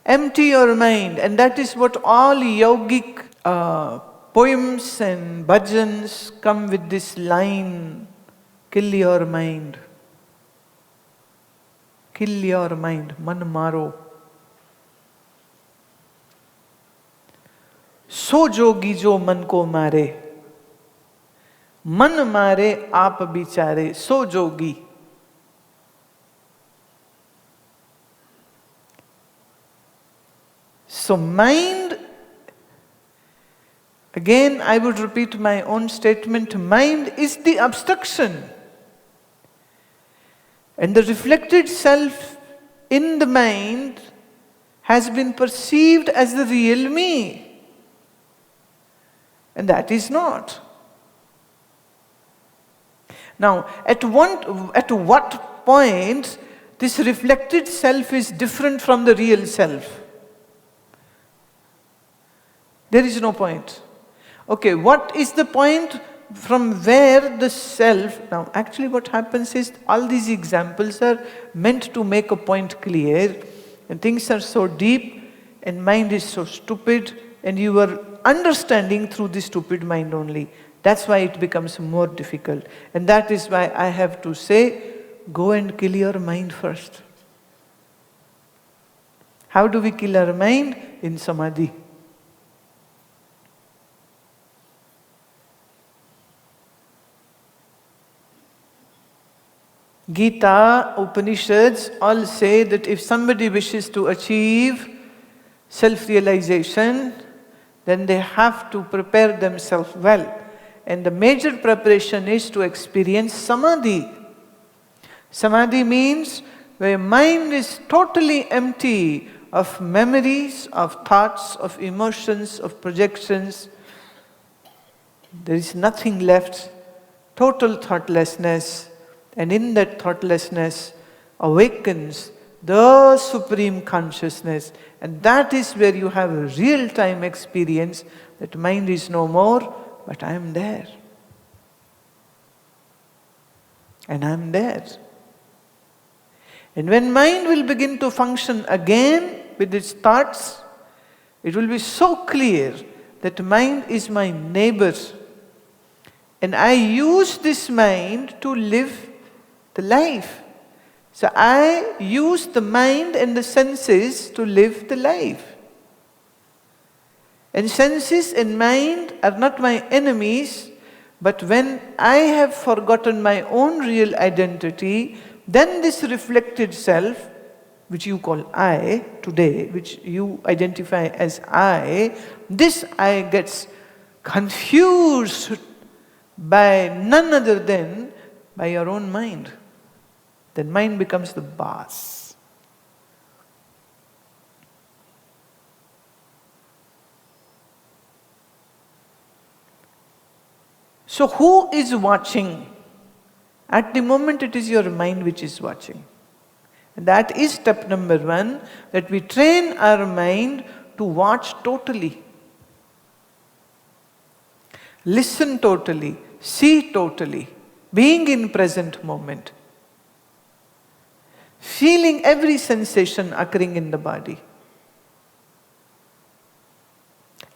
Empty your mind. And that is what all yogic poems and bhajans come with this line, kill your mind. Kill your mind, man maro. सो जोगी जो मन को मारे, मन मारे आप बिचारे, सो जोगी. So mind, again I would repeat my own statement, mind is the obstruction. And the reflected self in the mind has been perceived as the real me. And that is not. Now, at what point this reflected self is different from the real self? There is no point. Okay, what is the point from where the self... Now, actually what happens is all these examples are meant to make a point clear, and things are so deep and mind is so stupid, and you are understanding through the stupid mind only. That's why it becomes more difficult. And that is why I have to say, go and kill your mind first. How do we kill our mind? In samadhi. Gita, Upanishads all say that if somebody wishes to achieve self-realization, then they have to prepare themselves well. And the major preparation is to experience samadhi. Samadhi means where mind is totally empty of memories, of thoughts, of emotions, of projections. There is nothing left, total thoughtlessness. And in that thoughtlessness awakens the supreme consciousness. And that is where you have a real-time experience that mind is no more, but I am there. And I am there. And when mind will begin to function again with its thoughts, it will be so clear that mind is my neighbor. And I use this mind to live the life. So I use the mind and the senses to live the life. And senses and mind are not my enemies, but when I have forgotten my own real identity, then this reflected self, which you call I today, which you identify as I, this I gets confused by none other than by your own mind. Then mind becomes the boss. So who is watching? At the moment it is your mind which is watching. And that is step number 1, that we train our mind to watch totally. Listen totally, see totally, being in present moment. Feeling every sensation occurring in the body.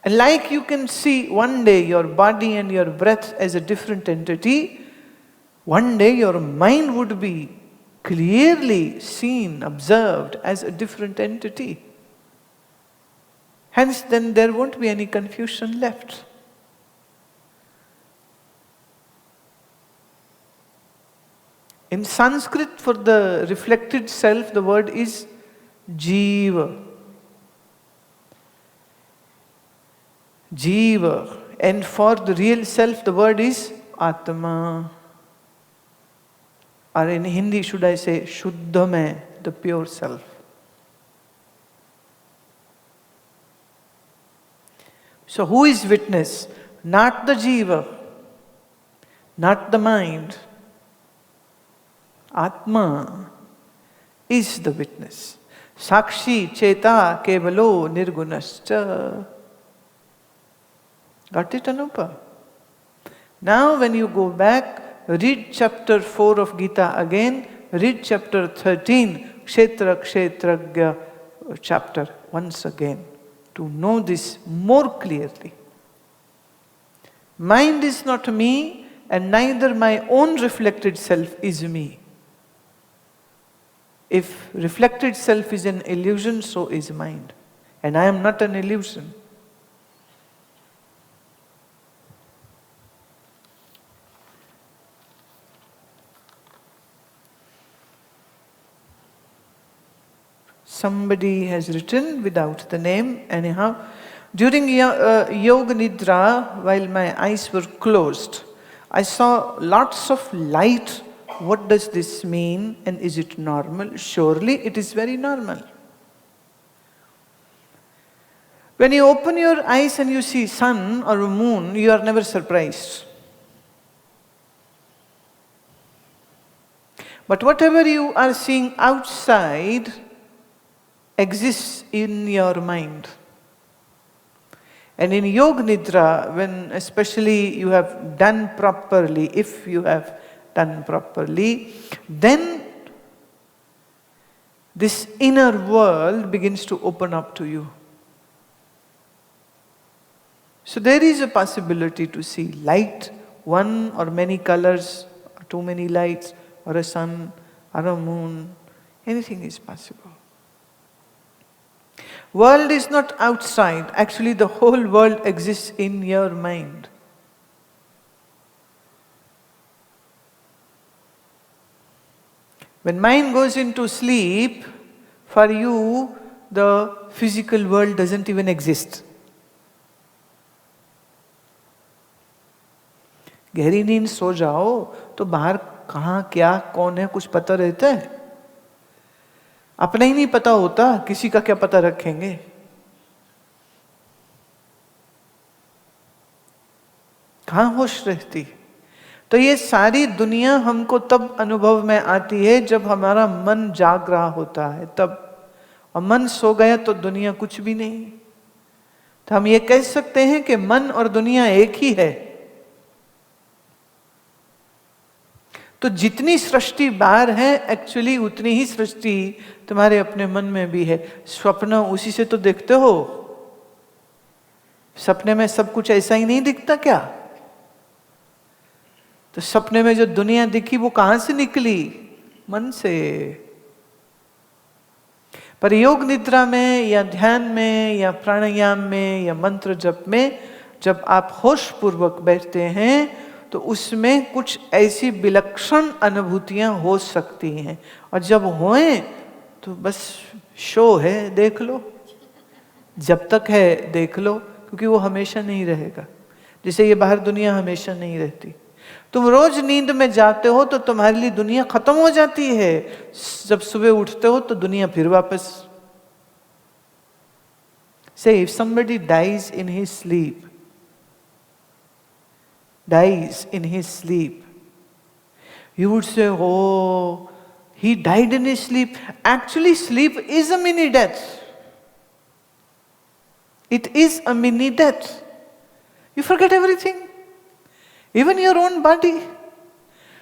And like you can see one day your body and your breath as a different entity, one day your mind would be clearly seen, observed as a different entity. Hence then there won't be any confusion left. In Sanskrit, for the reflected self, the word is Jiva. Jiva. And for the real self, the word is Atma. Or in Hindi, should I say, Shuddha Mein, the pure self. So who is witness? Not the Jiva, not the mind. Atma is the witness. Sakshi Cheta Kevalo Nirgunascha. Got it, Anupa? Now when you go back, read chapter 4 of Gita again, read chapter 13, Kshetra Kshetragya chapter once again to know this more clearly. Mind is not me, and neither my own reflected self is me. If reflected self is an illusion, so is mind. And I am not an illusion. Somebody has written without the name, anyhow. During Yoga Nidra, while my eyes were closed, I saw lots of light. What does this mean, and is it normal? Surely it is very normal. When you open your eyes and you see sun or a moon, you are never surprised. But whatever you are seeing outside exists in your mind. And in Yoga Nidra, when especially you have done properly, if you have done properly, then this inner world begins to open up to you. So there is a possibility to see light, one or many colors, or too many lights, or a sun, or a moon. Anything is possible. World is not outside. Actually, the whole world exists in your mind. When mind goes into sleep, for you, the physical world doesn't even exist. गहरी नींद सो जाओ तो बाहर कहाँ क्या कौन है कुछ पता रहता है? अपना ही नहीं पता होता, किसी का क्या पता रखेंगे? कहाँ होश रहती? तो ये सारी दुनिया हमको तब अनुभव में आती है जब हमारा मन जाग रहा होता है तब, और मन सो गया तो दुनिया कुछ भी नहीं। तो हम ये कह सकते हैं कि मन और दुनिया एक ही है। तो जितनी सृष्टि बाहर है एक्चुअली उतनी ही सृष्टि तुम्हारे अपने मन में भी है। स्वप्न उसी से तो देखते हो। सपने में सब कुछ ऐसा ही नहीं दिखता क्या? तो सपने में जो दुनिया दिखी वो कहां से निकली? मन से। पर योग निद्रा में या ध्यान में या प्राणायाम में या मंत्र जप में जब आप होश पूर्वक बैठते हैं तो उसमें कुछ ऐसी विलक्षण अनुभूतियां हो सकती हैं, और जब होएं तो बस शो है, देख लो, जब तक है देख लो, क्योंकि वो हमेशा नहीं रहेगा। जैसे ये बाहर दुनिया हमेशा नहीं रहती। तुम रोज नींद में जाते हो तो तुम्हारे लिए दुनिया खत्म हो जाती है, जब सुबह उठते हो तो दुनिया फिर वापस। Say if somebody dies in his sleep, you would say, oh, he died in his sleep. Actually, sleep is a mini death. It is a mini death. You forget everything, even your own body.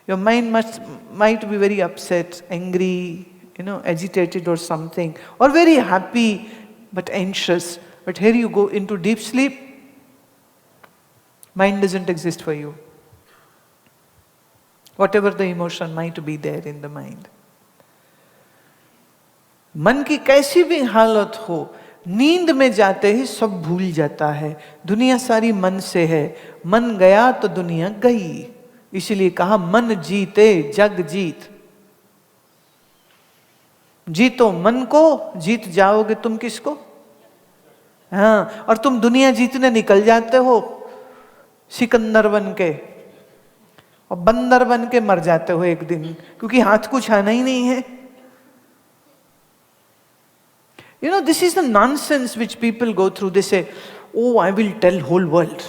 Your mind might be very upset, angry, agitated or something, or very happy but anxious. But here you go into deep sleep, mind doesn't exist for you. Whatever the emotion might be there in the mind. मन की कैसी भी हालत हो, नींद में जाते ही सब भूल जाता है। दुनिया सारी मन से है, मन गया तो दुनिया गई। इसलिए कहा मन जीते जग जीत। जीतो मन को, जीत जाओगे तुम किसको? हाँ, और तुम दुनिया जीतने निकल जाते हो सिकंदर बन के, और बंदर बन के मर जाते हो एक दिन, क्योंकि हाथ कुछ आना ही नहीं है। This is the nonsense which people go through. They say, oh, I will tell whole world.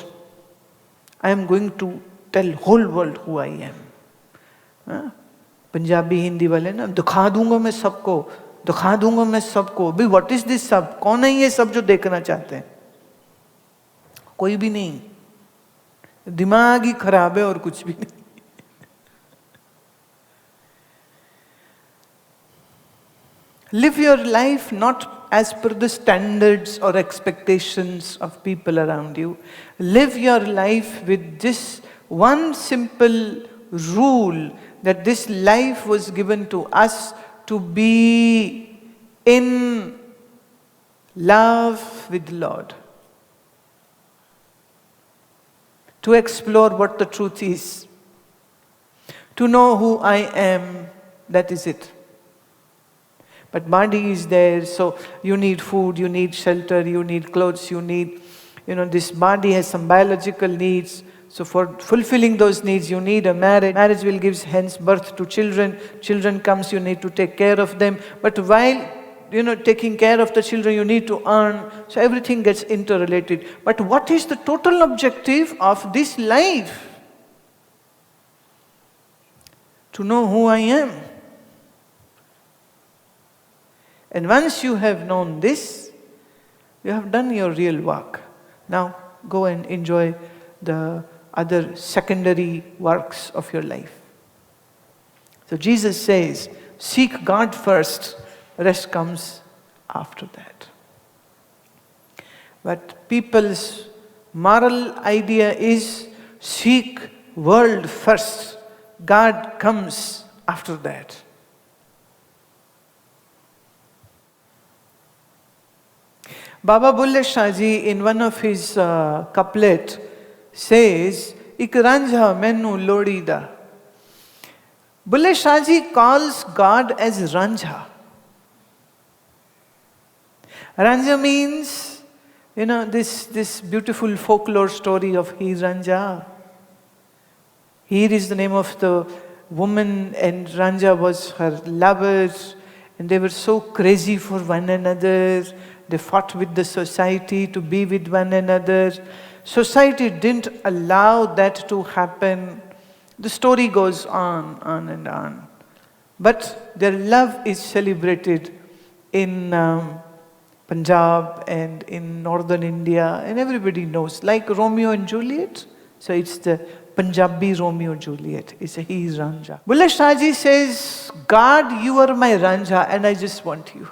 I am going to tell whole world who I am. Punjabi Hindi वाले ना, दिखा दूंगा मैं सबको, दिखा दूंगा मैं सबको। भाई व्हाट इज दिस सब? कौन है ये सब जो देखना चाहते हैं? कोई भी नहीं, दिमाग ही खराब है और कुछ भी नहीं। Live your life not as per the standards or expectations of people around you. Live your life with this one simple rule, that this life was given to us to be in love with the Lord. To explore what the truth is. To know who I am, that is it. But body is there, so you need food, you need shelter, you need clothes, you need, this body has some biological needs. So for fulfilling those needs, you need a marriage. Marriage will give hence birth to children. Children comes, you need to take care of them. But while, taking care of the children, you need to earn. So everything gets interrelated. But what is the total objective of this life? To know who I am. And once you have known this, you have done your real work. Now go and enjoy the other secondary works of your life. So Jesus says, seek God first, rest comes after that. But people's moral idea is seek world first, God comes after that. Baba Bulle Shah Ji, in one of his couplet, says, Ik ranjha mainu lodida. Bulle Shah Ji calls God as Ranjha. Ranjha means, this beautiful folklore story of Heer Ranjha. Heer is the name of the woman and Ranjha was her lover, and they were so crazy for one another. They fought with the society to be with one another. Society didn't allow that to happen. The story goes on and on. But their love is celebrated in Punjab and in northern India, and everybody knows, like Romeo and Juliet. So it's the Punjabi Romeo and Juliet. It's a Heer Ranjha. Bulle Shah Ji says, God, you are my Ranjha and I just want you.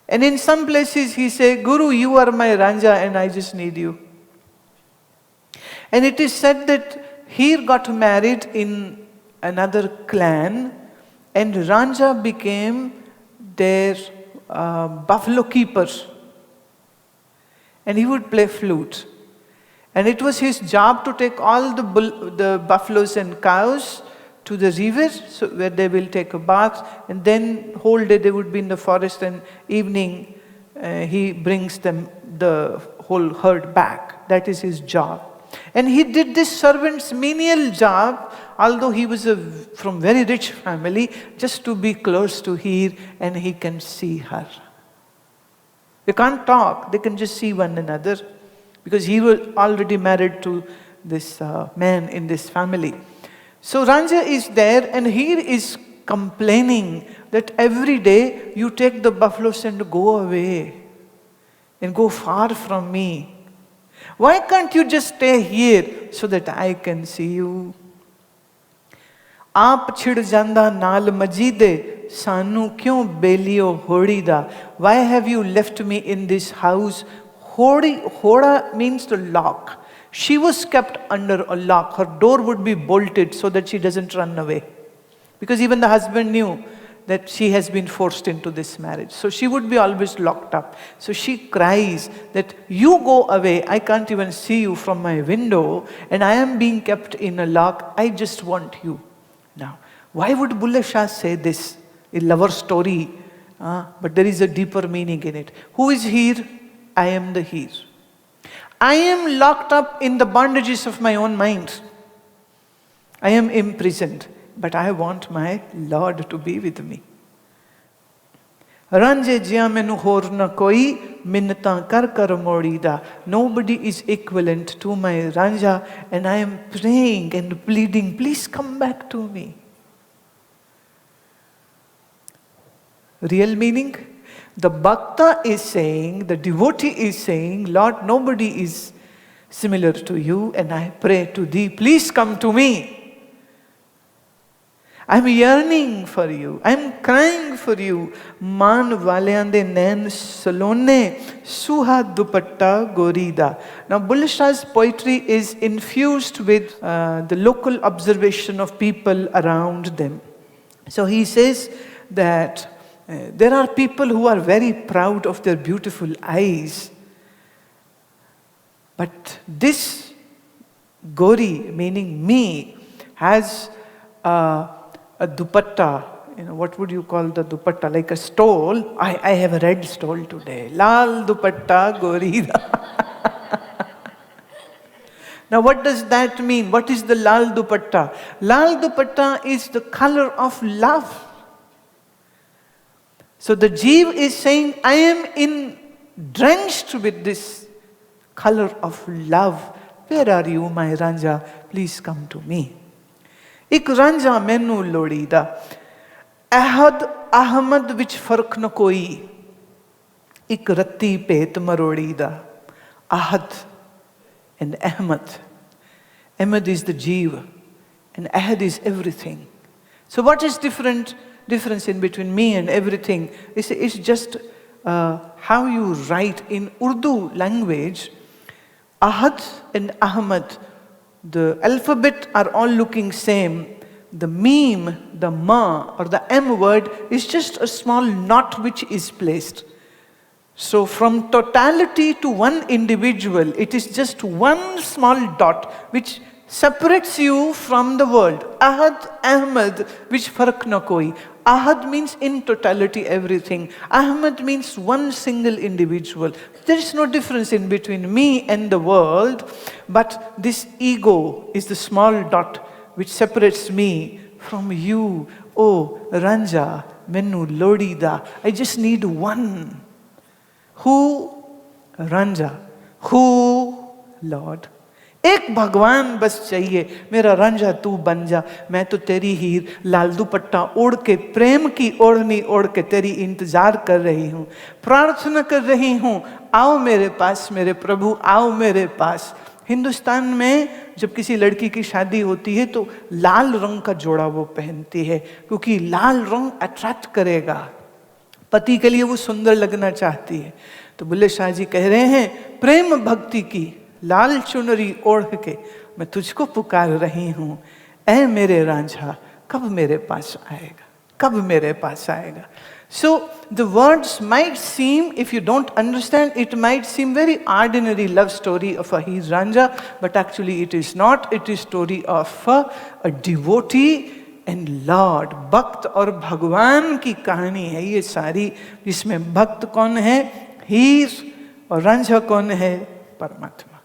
And in some places he says, Guru, you are my Ranjha and I just need you. And it is said that Heer got married in another clan and Ranjha became their buffalo keeper. And he would play flute. And it was his job to take all the buffaloes and cows to the river, so where they will take a bath, and then whole day they would be in the forest, and evening he brings them the whole herd back. That is his job. And he did this servant's menial job, although he was from very rich family, just to be close to Heer and he can see her. They can't talk, they can just see one another, because he was already married to this man in this family. So Ranjha is there and Heer is complaining that every day you take the buffaloes and go away and go far from me. Why can't you just stay here so that I can see you? Aap chhid janda naal majide, sanu kyun beliyo hodi da? Why have you left me in this house? Hoda means to lock. She was kept under a lock. Her door would be bolted so that she doesn't run away. Because even the husband knew that she has been forced into this marriage. So she would be always locked up. So she cries that you go away. I can't even see you from my window. And I am being kept in a lock. I just want you. Now, why would Bulle Shah say this? A lover story. But there is a deeper meaning in it. Who is Heer? I am the Heer. I am locked up in the bondages of my own mind. I am imprisoned, but I want my Lord to be with me. Ranjhe jia mainu hor na koi, minnatan kar kar morida. Nobody is equivalent to my Ranjha, and I am praying and pleading, please come back to me. Real meaning? The bhakta is saying, the devotee is saying, Lord, nobody is similar to you, and I pray to thee, please come to me. I'm yearning for you. I'm crying for you. मान वालियां दे नैन सलोने, सुहा दुपट्टा गोरीदा. Now Bulleh Shah's poetry is infused with the local observation of people around them. So he says that there are people who are very proud of their beautiful eyes. But this Gori, meaning me, has a dupatta. What would you call the dupatta? Like a stole. I have a red stole today. Lal dupatta Gori. Now what does that mean? What is the lal dupatta? Lal dupatta is the color of love. So the Jeev is saying, I am drenched with this color of love. Where are you, my Ranja? Please come to me. Ik Ranja menu lodida. Ahad Ahmad vich fark na koi. Ik ratti pet marodida. Ahad and Ahmad. Ahmad is the Jeev and Ahad is everything. So what is difference in between me and everything? It's just how you write in Urdu language. Ahad and Ahmad, the alphabet are all looking same. The meme, the ma or the M word is just a small knot which is placed. So from totality to one individual, it is just one small dot which separates you from the world. Ahad, Ahmad, which fark na koi. Ahad means in totality everything. Ahmad means one single individual. There is no difference in between me and the world, but this ego is the small dot which separates me from you. Oh, Ranja, Menu, Lodida. I just need one. Who? Ranja. Who? Lord. एक भगवान बस चाहिए, मेरा रंजा तू बन जा, मैं तो तेरी हीर लाल दुपट्टा ओढ़ के प्रेम की ओढ़नी ओढ़ के तेरी इंतजार कर रही हूँ, प्रार्थना कर रही हूँ, आओ मेरे पास मेरे प्रभु, आओ मेरे पास। हिंदुस्तान में जब किसी लड़की की शादी होती है तो लाल रंग का जोड़ा वो पहनती है, क्योंकि लाल रंग अट्रैक्ट करेगा, पति के लिए वो सुंदर लगना चाहती है। तो बुल्ले शाह जी कह रहे हैं, प्रेम भक्ति की लाल चुनरी ओढ़ के मैं तुझको पुकार रही हूँ, ऐ मेरे रांझा कब मेरे पास आएगा, कब मेरे पास आएगा। So the words might seem, if you don't understand, it might seem very ordinary love story of a Heer Ranja, but actually it is not. It is story of a devotee and Lord, भक्त और भगवान की कहानी है ये सारी, जिसमें भक्त कौन है, हीर, और रंझा कौन है, परमात्मा।